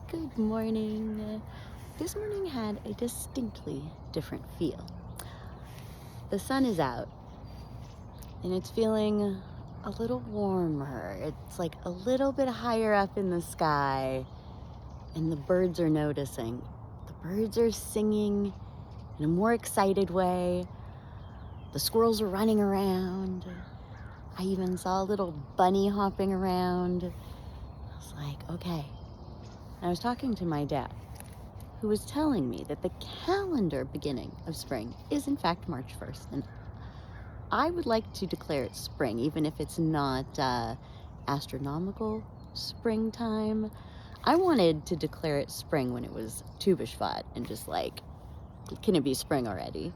Good morning. This morning had a distinctly different feel. The sun is out and it's feeling a little warmer. It's like a little bit higher up in the sky, and the birds are noticing. The birds are singing in a more excited way. The squirrels are running around. I even saw a little bunny hopping around. I was like, okay. I was talking to my dad, who was telling me that the calendar beginning of spring is in fact March 1st. And I would like to declare it spring, even if it's not astronomical springtime. I wanted to declare it spring when it was Tu B'Shvat and just like, can it be spring already?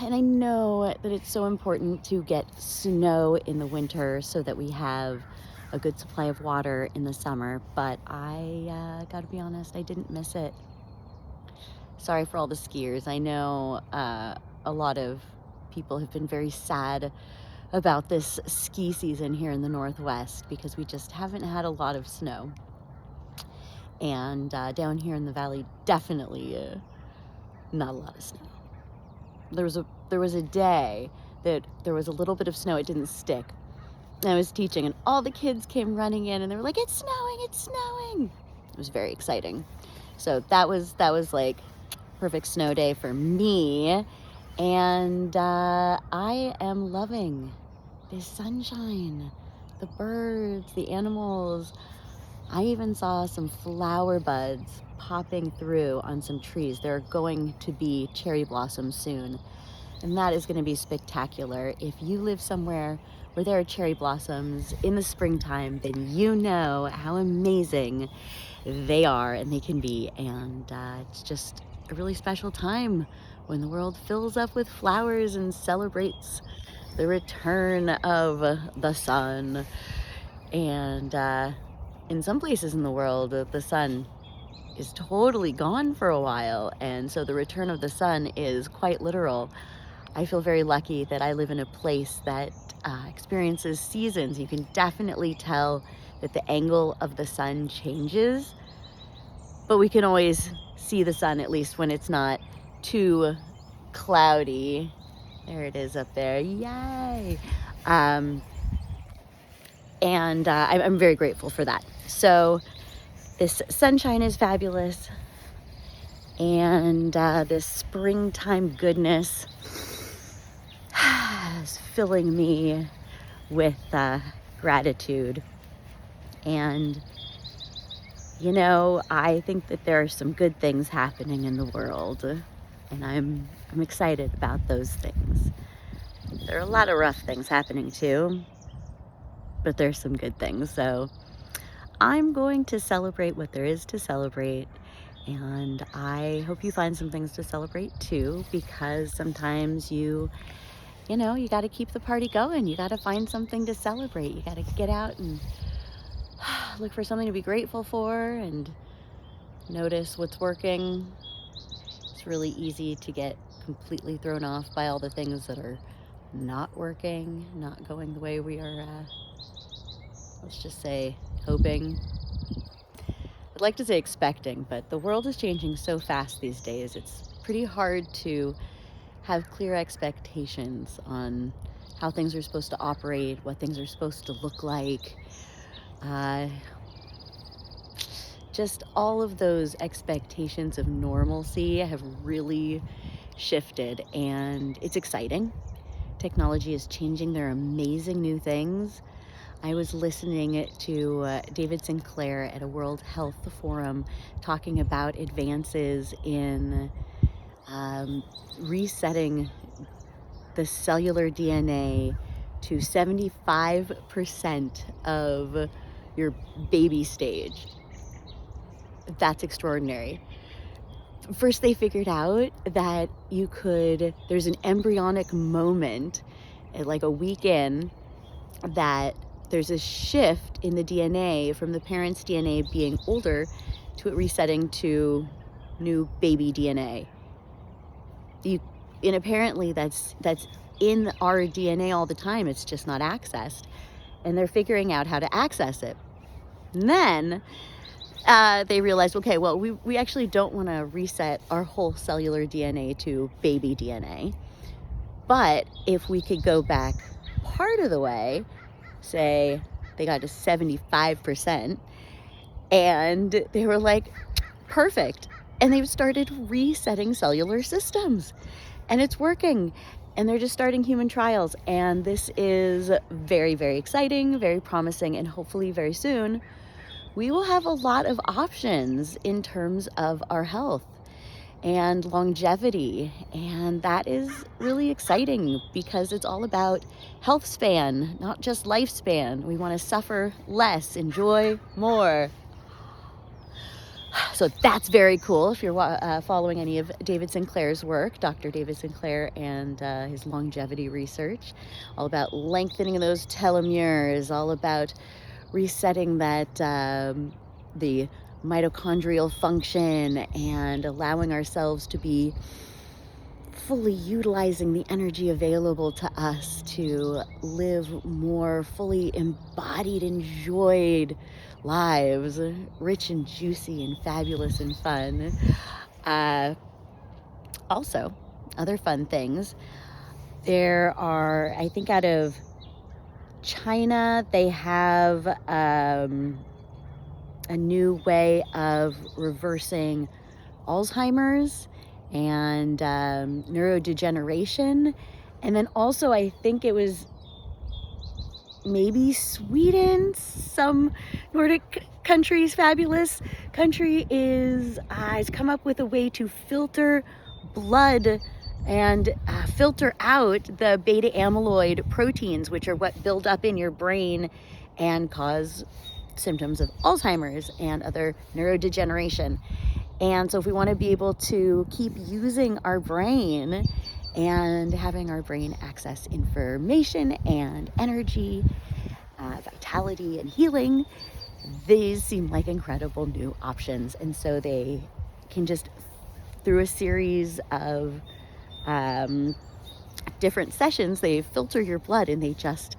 And I know that it's so important to get snow in the winter so that we have a good supply of water in the summer, but I gotta be honest, I didn't miss it. Sorry for all the skiers. I know a lot of people have been very sad about this ski season here in the Northwest because we just haven't had a lot of snow. And down here in the valley, definitely not a lot of snow. There was a day that there was a little bit of snow. It didn't stick. I was teaching and all the kids came running in and they were like, it's snowing, it's snowing. It was very exciting. So that was like perfect snow day for me. And I am loving the sunshine, the birds, the animals. I even saw some flower buds popping through on some trees. There are going to be cherry blossoms soon, and that is going to be spectacular. If you live somewhere where there are cherry blossoms in the springtime, then you know how amazing they are and they can be. And it's just a really special time when the world fills up with flowers and celebrates the return of the sun. And in some places in the world, the sun is totally gone for a while, and so the return of the sun is quite literal. I feel very lucky that I live in a place that experiences seasons. You can definitely tell that the angle of the sun changes, but we can always see the sun, at least when it's not too cloudy. There it is up there, yay! And I'm very grateful for that. So this sunshine is fabulous, and this springtime goodness is filling me with gratitude. And you know, I think that there are some good things happening in the world, and I'm excited about those things. There are a lot of rough things happening too, but there's some good things. So I'm going to celebrate what there is to celebrate, and I hope you find some things to celebrate too, because sometimes you got to keep the party going. You got to find something to celebrate. You got to get out and look for something to be grateful for and notice what's working. It's really easy to get completely thrown off by all the things that are not working, not going the way we are, let's just say, hoping. I'd like to say expecting, but the world is changing so fast these days. It's pretty hard to have clear expectations on how things are supposed to operate, what things are supposed to look like. Just all of those expectations of normalcy have really shifted, and it's exciting. Technology is changing. There are amazing new things. I was listening to David Sinclair at a World Health Forum talking about advances in resetting the cellular DNA to 75% of your baby stage. That's extraordinary. First, they figured out that there's an embryonic moment, like a week in, that there's a shift in the DNA from the parent's DNA being older to it resetting to new baby DNA. And apparently that's in our DNA all the time. It's just not accessed. And they're figuring out how to access it. And then they realized, okay, well, we actually don't want to reset our whole cellular DNA to baby DNA. But if we could go back part of the way, say they got to 75%, and they were like, perfect. And they've started resetting cellular systems, and it's working. And they're just starting human trials. And this is very, very exciting, very promising, and hopefully very soon we will have a lot of options in terms of our health and longevity. And that is really exciting because it's all about health span, not just lifespan. We want to suffer less, enjoy more. So that's very cool. If you're following any of David Sinclair's work, Dr. David Sinclair and his longevity research, all about lengthening those telomeres, all about resetting that the mitochondrial function and allowing ourselves to be fully utilizing the energy available to us to live more fully embodied, enjoyed lives, rich and juicy and fabulous and fun. Also, other fun things. There are, I think out of China, they have a new way of reversing Alzheimer's and neurodegeneration. And then also, I think it was maybe Sweden, some Nordic countries, fabulous country is has come up with a way to filter blood and filter out the beta amyloid proteins, which are what build up in your brain and cause symptoms of Alzheimer's and other neurodegeneration. And so if we want to be able to keep using our brain and having our brain access information and energy, vitality and healing, these seem like incredible new options. And so they can just, through a series of different sessions, they filter your blood and they just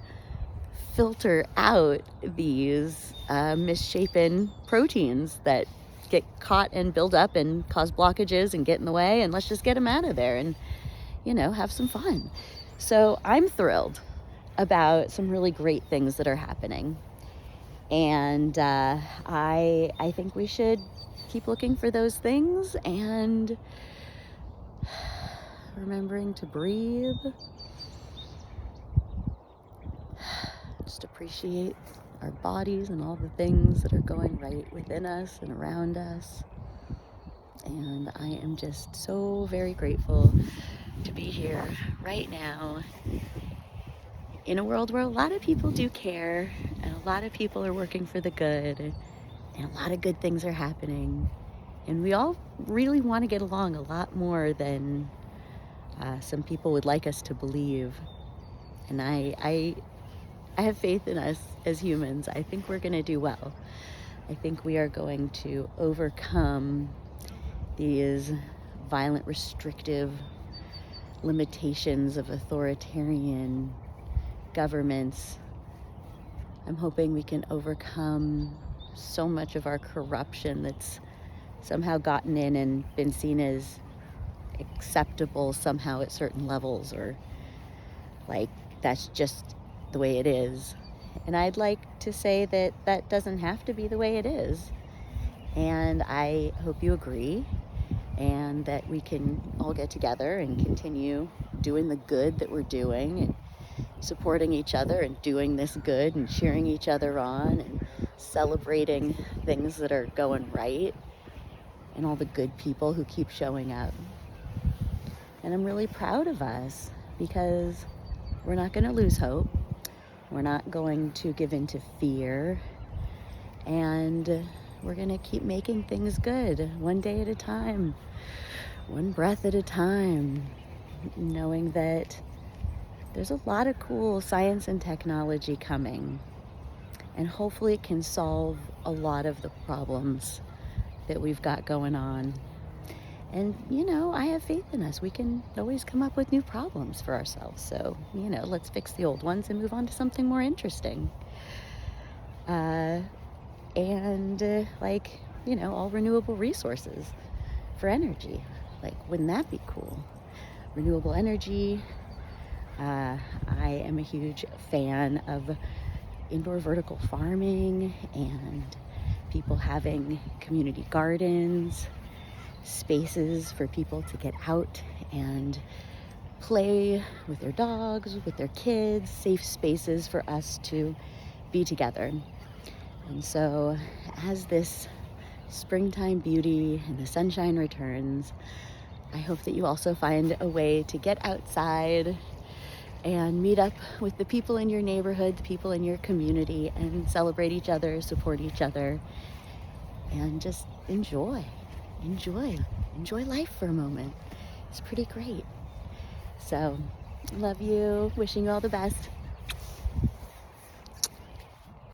filter out these misshapen proteins that get caught and build up and cause blockages and get in the way, and let's just get them out of there and, you know, have some fun. So I'm thrilled about some really great things that are happening. And I think we should keep looking for those things and remembering to breathe. Just appreciate our bodies and all the things that are going right within us and around us. And I am just so very grateful to be here right now in a world where a lot of people do care and a lot of people are working for the good and a lot of good things are happening. And we all really want to get along a lot more than some people would like us to believe. And I have faith in us as humans. I think we're going to do well. I think we are going to overcome these violent, restrictive limitations of authoritarian governments. I'm hoping we can overcome so much of our corruption that's somehow gotten in and been seen as acceptable somehow at certain levels, or like that's just the way it is. And I'd like to say that that doesn't have to be the way it is. And I hope you agree, and that we can all get together and continue doing the good that we're doing and supporting each other and doing this good and cheering each other on and celebrating things that are going right and all the good people who keep showing up. And I'm really proud of us because we're not going to lose hope. We're not going to give in to fear. And we're going to keep making things good, one day at a time, one breath at a time, knowing that there's a lot of cool science and technology coming. And hopefully it can solve a lot of the problems that we've got going on. And, you know, I have faith in us. We can always come up with new problems for ourselves. So, you know, let's fix the old ones and move on to something more interesting. Like, all renewable resources for energy. Like, wouldn't that be cool? Renewable energy. I am a huge fan of indoor vertical farming and people having community gardens, spaces for people to get out and play with their dogs, with their kids, safe spaces for us to be together. And so as this springtime beauty and the sunshine returns, I hope that you also find a way to get outside and meet up with the people in your neighborhood, the people in your community, and celebrate each other, support each other, and just enjoy life for a moment. It's pretty great. So, love you, wishing you all the best.